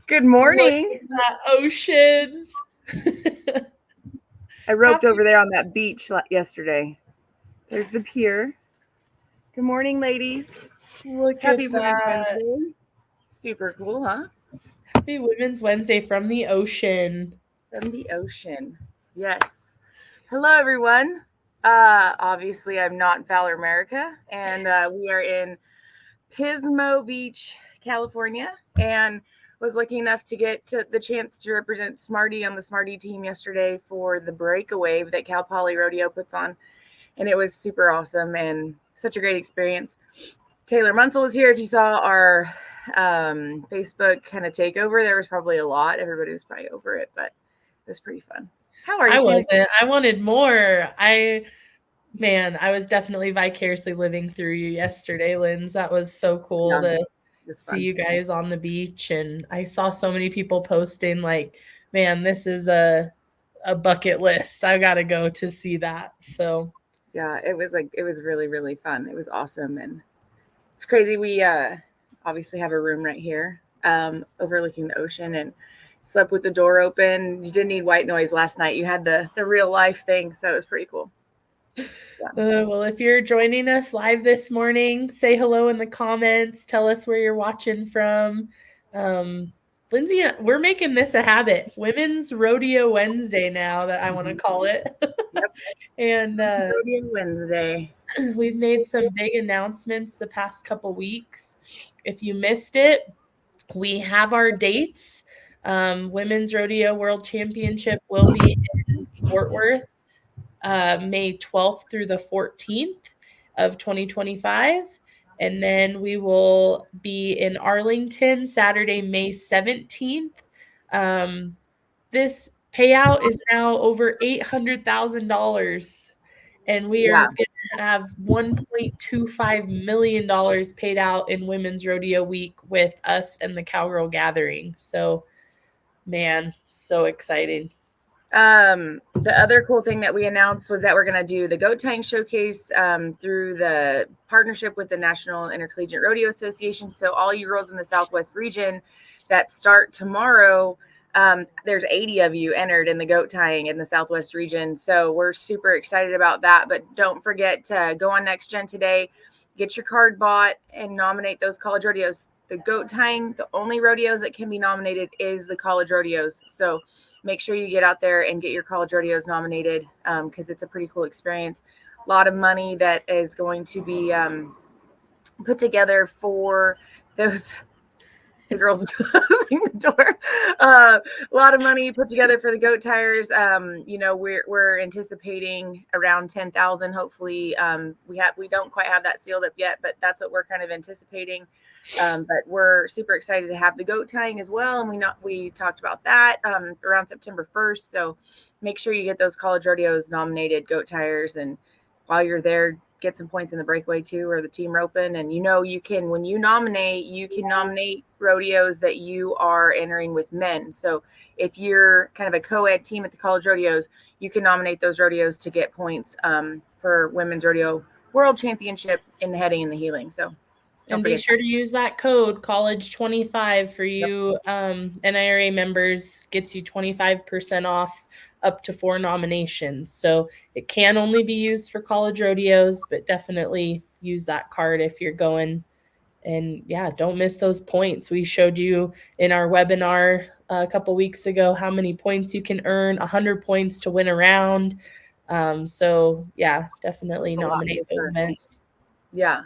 Good morning. That ocean. I roped over there on that beach yesterday. There's the pier. Good morning, ladies. Look Happy at Women's that. Wednesday. Super cool, huh? Happy Women's Wednesday from the ocean. From the ocean. Yes. Hello, everyone. Obviously, I'm not Valor America, and we are in Pismo Beach, California, and was lucky enough to get the chance to represent Smarty on the Smarty team yesterday for the breakaway that Cal Poly Rodeo puts on. And it was super awesome and such a great experience. Taylor Munsell was here. If you saw our Facebook kind of takeover, there was probably a lot. Everybody was probably over it, but it was pretty fun. How are you? I wasn't. I wanted more. I was definitely vicariously living through you yesterday, Linz. That was so cool to see you guys on the beach. And I saw so many people posting like, man, this is a bucket list. I got to go to see that. So yeah, it was really, really fun. It was awesome. And it's crazy. We obviously have a room right here overlooking the ocean and slept with the door open. You didn't need white noise last night. You had the real life thing. So it was pretty cool. Yeah. Well, if you're joining us live this morning, say hello in the comments. Tell us where you're watching from. Lindsay, we're making this a habit. Women's Rodeo Wednesday now, that I want to call it. Yep. And Rodeo Wednesday. We've made some big announcements the past couple weeks. If you missed it, we have our dates. Women's Rodeo World Championship will be in Fort Worth, May 12th through the 14th of 2025. And then we will be in Arlington Saturday, May 17th. This payout is now over $800,000. And we are going to have $1.25 million paid out in Women's Rodeo Week with us and the Cowgirl Gathering. So, man, so exciting. The other cool thing that we announced was that we're going to do the goat tying showcase through the partnership with the National Intercollegiate Rodeo Association. So all you girls in the Southwest region that start tomorrow, there's 80 of you entered in the goat tying in the Southwest region. So we're super excited about that. But don't forget to go on Next Gen today, get your card bought, and nominate those college rodeos. The goat tying, the only rodeos that can be nominated is the college rodeos. So make sure you get out there and get your college rodeos nominated because it's a pretty cool experience. A lot of money that is going to be put together for those. The girls closing the door. A lot of money put together for the goat tires. We're anticipating around 10,000. Hopefully, we don't quite have that sealed up yet, but that's what we're kind of anticipating. But we're super excited to have the goat tying as well, and we talked about that around September 1st. So make sure you get those college rodeos nominated goat tires, and while you're there, get some points in the breakaway too, or the team roping. And you can, when you can nominate rodeos that you are entering with men. So if you're kind of a co-ed team at the college rodeos, you can nominate those rodeos to get points for Women's Rodeo World Championship in the heading and the heeling. So and be sure to use that code college25 for you. NIRA members gets you 25% off up to 4 nominations. So it can only be used for college rodeos, but definitely use that card if you're going. And yeah, don't miss those points. We showed you in our webinar a couple weeks ago how many points you can earn, 100 points to win a round. So yeah, definitely nominate those events. Yeah.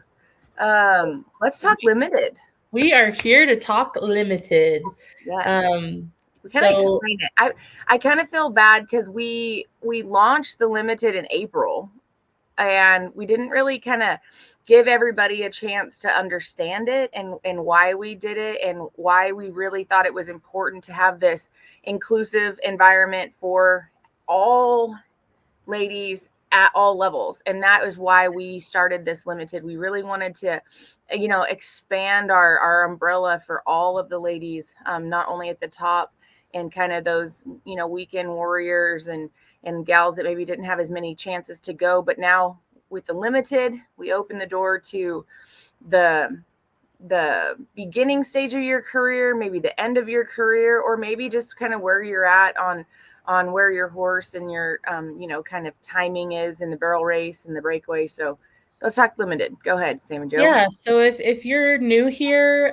Let's talk limited. We are here to talk limited. Yes. Explain it. I kind of feel bad because we launched the limited in April, and we didn't really kind of give everybody a chance to understand it and why we did it and why we really thought it was important to have this inclusive environment for all ladies at all levels. And that is why we started this limited. We really wanted to, expand our umbrella for all of the ladies, not only at the top and kind of those, weekend warriors and gals that maybe didn't have as many chances to go. But now with the limited, we open the door to the the beginning stage of your career, maybe the end of your career, or maybe just kind of where you're at on where your horse and your kind of timing is in the barrel race and the breakaway. So let's talk limited. Go ahead, Sam and Joe. Yeah. So if you're new here,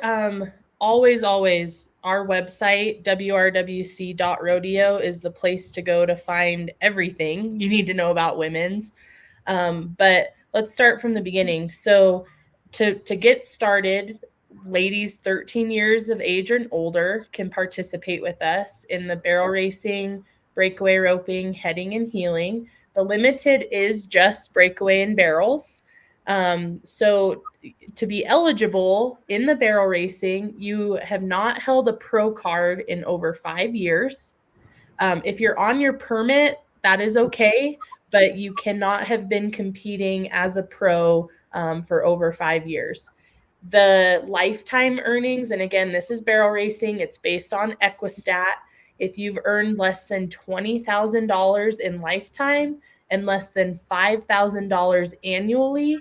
always our website, WRWC.rodeo, is the place to go to find everything you need to know about women's. But let's start from the beginning. So to get started, ladies 13 years of age and older can participate with us in the barrel racing, breakaway roping, heading, and heeling. The limited is just breakaway and barrels. So to be eligible in the barrel racing, you have not held a pro card in over 5 years. If you're on your permit, that is okay, but you cannot have been competing as a pro for over 5 years. The lifetime earnings, and again, this is barrel racing, it's based on Equistat. If you've earned less than $20,000 in lifetime and less than $5,000 annually,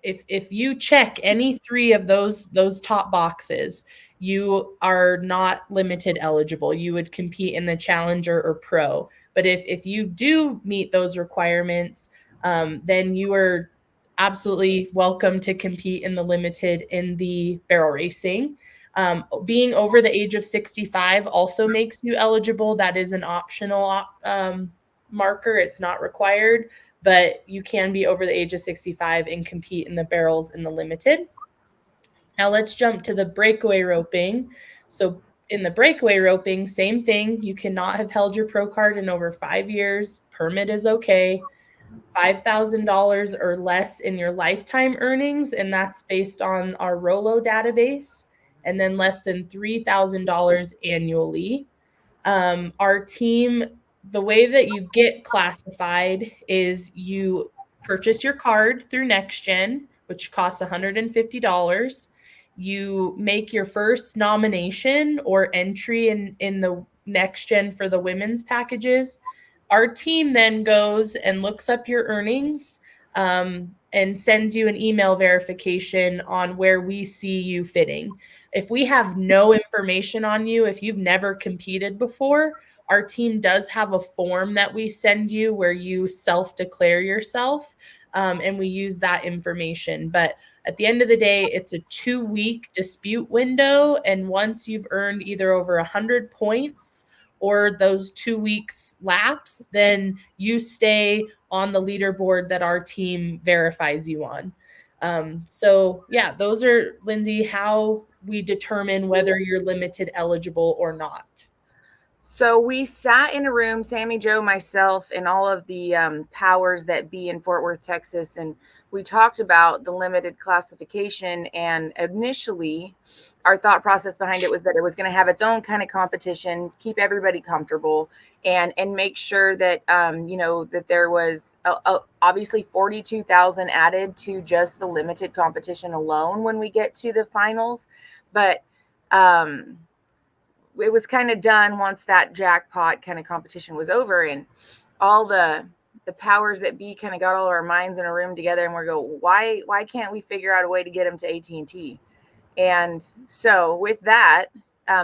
if you check any three of those top boxes, you are not limited eligible. You would compete in the challenger or pro. But if you do meet those requirements, then you are absolutely welcome to compete in the limited in the barrel racing. Being over the age of 65 also makes you eligible. That is an optional marker. It's not required, but you can be over the age of 65 and compete in the barrels in the limited. Now let's jump to the breakaway roping. So in the breakaway roping, same thing. You cannot have held your pro card in over 5 years. Permit is okay. $5,000 or less in your lifetime earnings, and that's based on our Rolo database, and then less than $3,000 annually. Our team, the way that you get classified is you purchase your card through NextGen, which costs $150. You make your first nomination or entry in the NextGen for the women's packages. Our team then goes and looks up your earnings and sends you an email verification on where we see you fitting. If we have no information on you, if you've never competed before, our team does have a form that we send you where you self-declare yourself, and we use that information. But at the end of the day, it's a 2-week dispute window, and once you've earned either over 100 points or those 2 weeks lapse, then you stay on the leaderboard that our team verifies you on. So yeah, those are, Lindsay, how we determine whether you're limited eligible or not. So we sat in a room, Sammy, Joe, myself, and all of the powers that be in Fort Worth, Texas, and we talked about the limited classification. And initially, our thought process behind it was that it was going to have its own kind of competition, keep everybody comfortable, and make sure that that there was obviously 42,000 added to just the limited competition alone when we get to the finals, but it was kind of done once that jackpot kind of competition was over, and all the powers that be kind of got all our minds in a room together, and we're go, why can't we figure out a way to get them to AT&T? And so with that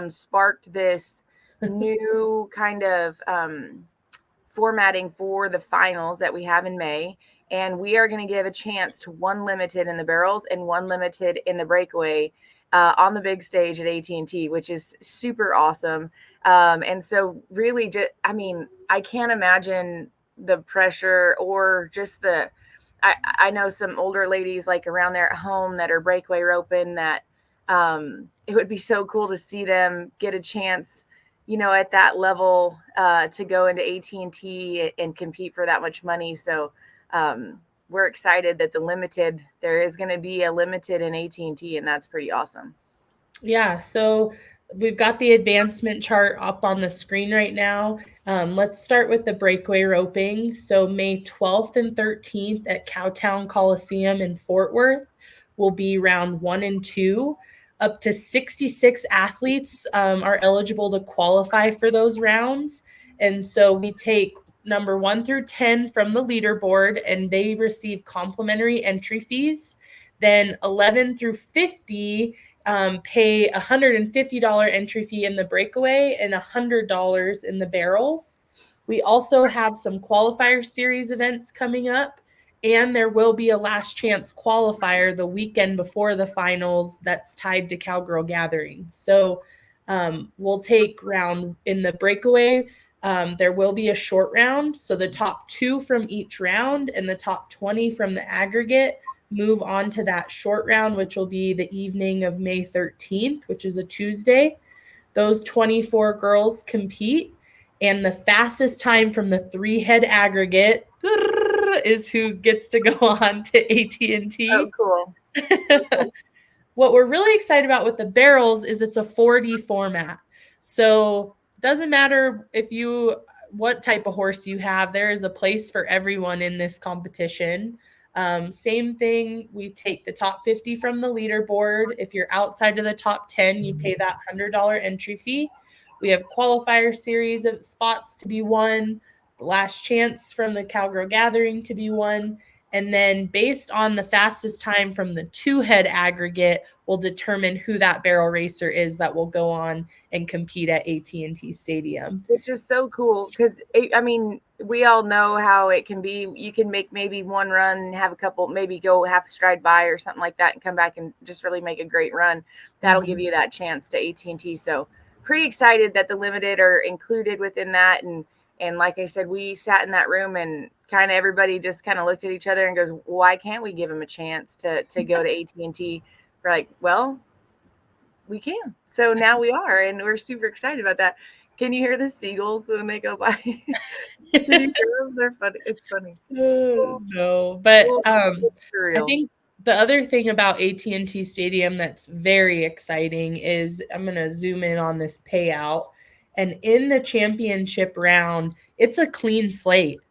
sparked this new kind of formatting for the finals that we have in May. And we are going to give a chance to one limited in the barrels and one limited in the breakaway on the big stage at AT&T, which is super awesome. And so really just, I can't imagine the pressure or just I know some older ladies like around there at home that are breakaway roping that it would be so cool to see them get a chance, at that level to go into AT&T and compete for that much money. So we're excited that there is going to be a limited in AT&T, and that's pretty awesome. Yeah. So we've got the advancement chart up on the screen right now. Let's start with the breakaway roping. So May 12th and 13th at Cowtown Coliseum in Fort Worth will be round 1 and 2. Up to 66 athletes are eligible to qualify for those rounds. And so we take number 1 through 10 from the leaderboard, and they receive complimentary entry fees. Then 11 through 50 pay $150 entry fee in the breakaway and $100 in the barrels. We also have some qualifier series events coming up, and there will be a last chance qualifier the weekend before the finals that's tied to Cowgirl Gathering. So we'll take round in the breakaway. There will be a short round. So the top 2 from each round and the top 20 from the aggregate move on to that short round, which will be the evening of May 13th, which is a Tuesday. Those 24 girls compete, and the fastest time from the 3-head aggregate is who gets to go on to AT&T. Oh, cool. What we're really excited about with the barrels is it's a 4D format. So it doesn't matter what type of horse you have, there is a place for everyone in this competition. Same thing, we take the top 50 from the leaderboard. If you're outside of the top 10, you pay that $100 entry fee. We have qualifier series of spots to be won, the last chance from the Cowgirl Gathering to be won. And then based on the fastest time from the 2-head aggregate, will determine who that barrel racer is that will go on and compete at AT&T Stadium. Which is so cool because, I mean, we all know how it can be. You can make maybe one run and have a couple, maybe go half stride by or something like that and come back and just really make a great run. That'll give you that chance to AT&T. So pretty excited that the limited are included within that. And like I said, we sat in that room and kind of everybody just kind of looked at each other and goes, why can't we give them a chance to go to AT&T? We're like, well, we can. So now we are, and we're super excited about that. Can you hear the seagulls when they go by? Can you hear them? They're funny. It's funny. No, but I think the other thing about AT&T Stadium that's very exciting is I'm going to zoom in on this payout. And in the championship round, it's a clean slate.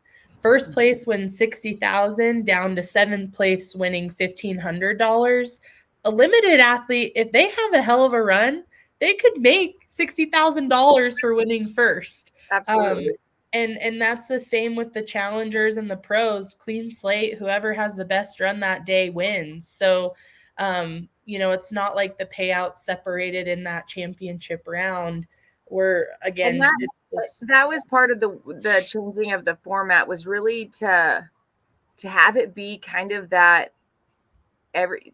First place wins $60,000, down to 7th place winning $1,500. A limited athlete, if they have a hell of a run, they could make $60,000 for winning first. Absolutely. And that's the same with the challengers and the pros. Clean slate, whoever has the best run that day wins. So, it's not like the payouts separated in that championship round. Where again, that was part of the changing of the format, was really to have it be kind of that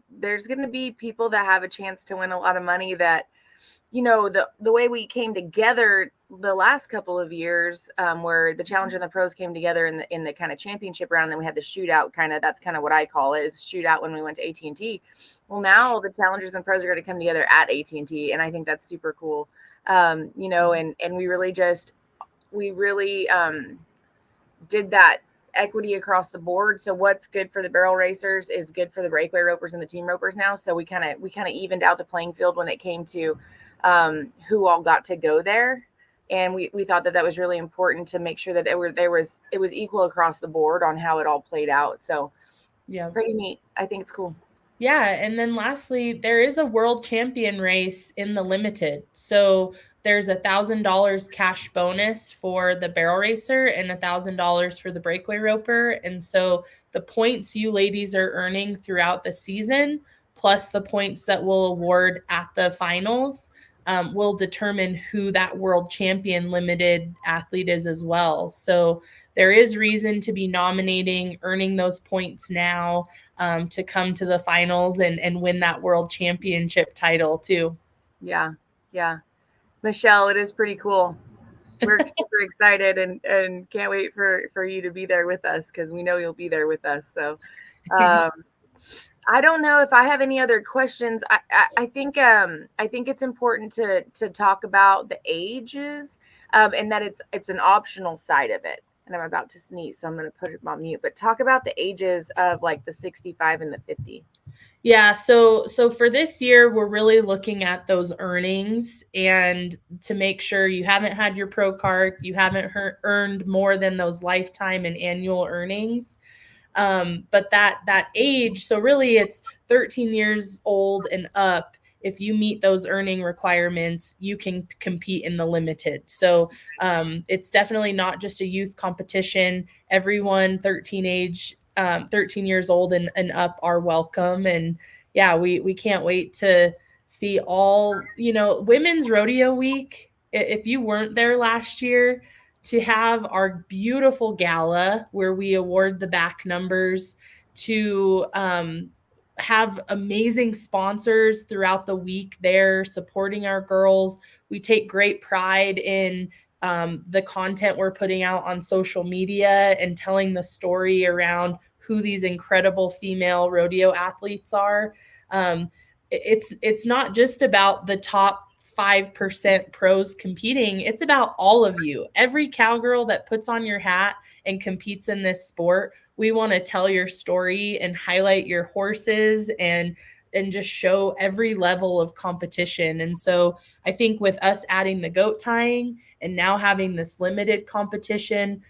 there's going to be people that have a chance to win a lot of money that, the way we came together the last couple of years, where the Challenger and the pros came together in the kind of championship round, then we had the shootout that's kind of what I call it, is shootout when we went to AT&T. Well, now the Challengers and pros are going to come together at AT&T, and I think that's super cool. And we really did that equity across the board. So what's good for the barrel racers is good for the breakaway ropers and the team ropers now. So we kind of evened out the playing field when it came to who all got to go there. And we thought that was really important to make sure that it was equal across the board on how it all played out. So yeah, pretty neat. I think it's cool. Yeah. And then lastly, there is a world champion race in the limited. So there's $1,000 cash bonus for the barrel racer and $1,000 for the breakaway roper. And so the points you ladies are earning throughout the season, plus the points that we'll award at the finals, will determine who that world champion limited athlete is as well. So there is reason to be nominating, earning those points now, to come to the finals and win that world championship title too. Yeah. Yeah. Michelle, it is pretty cool. We're super excited and can't wait for you to be there with us, because we know you'll be there with us. So I don't know if I have any other questions. I think it's important to talk about the ages, and that it's an optional side of it. And I'm about to sneeze, so I'm going to put it on mute. But talk about the ages of like the 65 and the 50. Yeah, so for this year, we're really looking at those earnings, and to make sure you haven't had your pro card, you haven't earned more than those lifetime and annual earnings. But that age, so really it's 13 years old and up. If you meet those earning requirements, you can compete in the limited. So it's definitely not just a youth competition. Everyone 13 age 13 years old and up are welcome. And yeah, we can't wait to see all, Women's Rodeo Week. If you weren't there last year, to have our beautiful gala where we award the back numbers, to have amazing sponsors throughout the week there supporting our girls. We take great pride in the content we're putting out on social media and telling the story around who these incredible female rodeo athletes are. It's not just about the top 5% pros competing. It's about all of you. Every cowgirl that puts on your hat and competes in this sport, we want to tell your story and highlight your horses and just show every level of competition. And so I think with us adding the goat tying and now having this limited competition,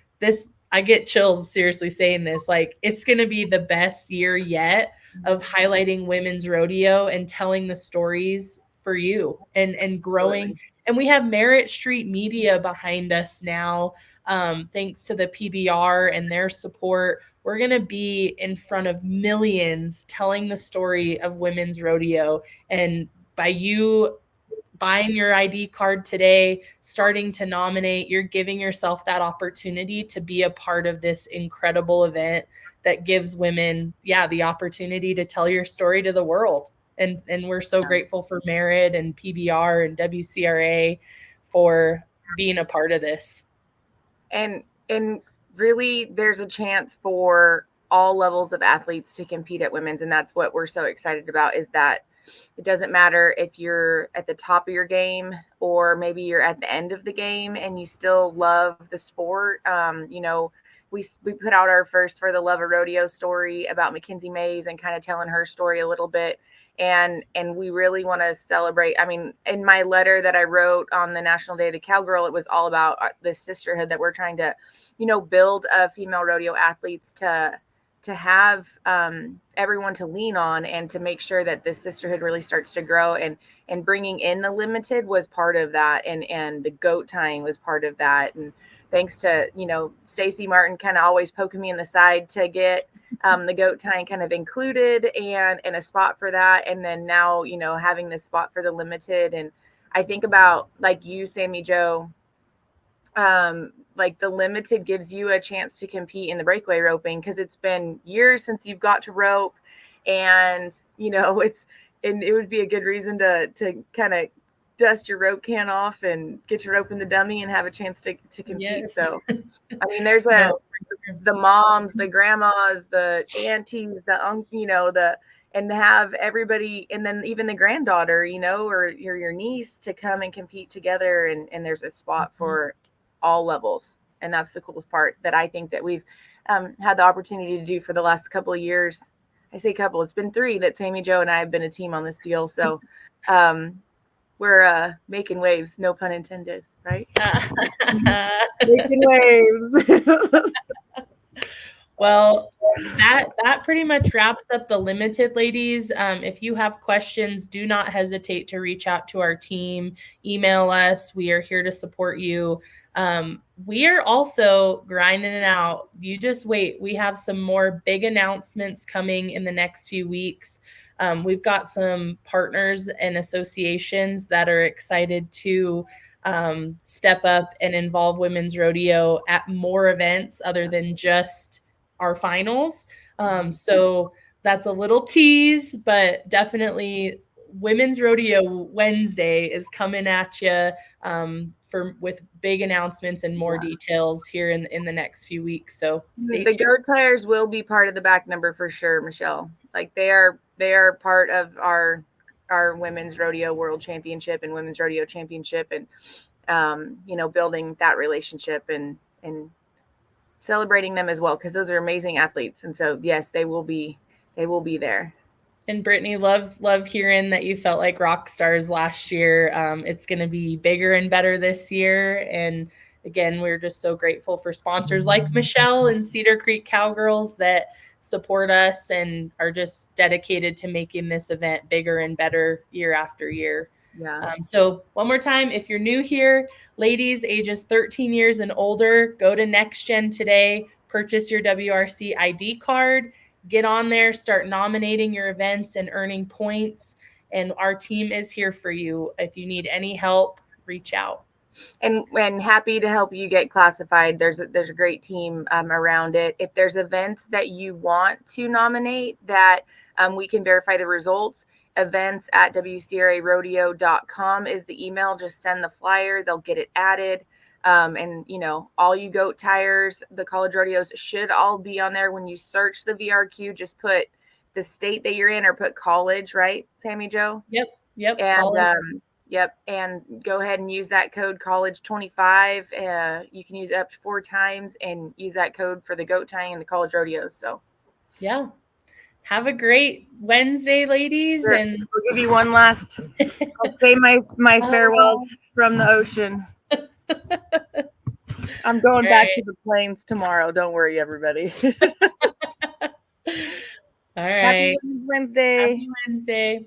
I get chills seriously saying this, like it's going to be the best year yet of highlighting women's rodeo and telling the stories for you and growing. Absolutely. And we have Merritt Street Media behind us now. Thanks to the PBR and their support, we're going to be in front of millions telling the story of women's rodeo. And by you buying your ID card today, starting to nominate, you're giving yourself that opportunity to be a part of this incredible event that gives women, the opportunity to tell your story to the world. And we're so grateful for Merritt and PBR and WCRA for being a part of this. And really, there's a chance for all levels of athletes to compete at women's. And that's what we're so excited about, is that it doesn't matter if you're at the top of your game or maybe you're at the end of the game and you still love the sport. We put out our first For the Love of Rodeo story about Mackenzie Mays and kind of telling her story a little bit. And we really want to celebrate. I mean, in my letter that I wrote on the National Day of the Cowgirl, it was all about the sisterhood that we're trying to, build female rodeo athletes to have everyone to lean on and to make sure that this sisterhood really starts to grow, and bringing in the limited was part of that. And the goat tying was part of that. And thanks to, Stacy Martin kind of always poking me in the side to get the goat tying kind of included and a spot for that. And then now, having this spot for the limited. And I think about, like you, Sammy Jo, like the limited gives you a chance to compete in the breakaway roping, because it's been years since you've got to rope, and it would be a good reason to kind of dust your rope can off and get your rope in the dummy and have a chance to compete. Yes. So I mean, there's the moms, the grandmas, the aunties, and have everybody, and then even the granddaughter, or your niece, to come and compete together, and there's a spot for all levels. And that's the coolest part that I think that we've had the opportunity to do for the last couple of years. I say couple, it's been 3 that Sammy Jo and I have been a team on this deal. So we're making waves, no pun intended, right? Making waves. Well, that pretty much wraps up the limited, ladies. If you have questions, do not hesitate to reach out to our team. Email us. We are here to support you. We are also grinding it out. You just wait. We have some more big announcements coming in the next few weeks. We've got some partners and associations that are excited to step up and involve women's rodeo at more events other than just our finals. So that's a little tease, but definitely Women's Rodeo Wednesday is coming at you with big announcements and more details here in the next few weeks. So stay tuned. The goat tires will be part of the back number for sure, Michelle. Like they are part of our Women's Rodeo World Championship and Women's Rodeo Championship, and building that relationship and celebrating them as well, because those are amazing athletes. And so yes, they will be there. And Brittany, love hearing that you felt like rock stars last year. It's going to be bigger and better this year. And again, we're just so grateful for sponsors like Michelle and Cedar Creek Cowgirls that support us and are just dedicated to making this event bigger and better year after year. Yeah. So one more time, if you're new here, ladies ages 13 years and older, go to Next Gen today, purchase your WRC ID card, get on there, start nominating your events and earning points. And our team is here for you. If you need any help, reach out. And happy to help you get classified. There's a great team around it. If there's events that you want to nominate that we can verify the results, events@wcrarodeo.com is the email. Just send the flyer. They'll get it added. And, you know, all you goat tires, the college rodeos should all be on there. When you search the VRQ, just put the state that you're in or put college, right, Sammy Jo? Yep. And yep. And go ahead and use that code college25. You can use it up to 4 times and use that code for the goat tying and the college rodeos. So yeah. Have a great Wednesday, ladies. Sure. And we'll give you one last, I'll say my farewells from the ocean. I'm going back to the plains tomorrow. Don't worry, everybody. All right. Happy Wednesday. Happy Wednesday.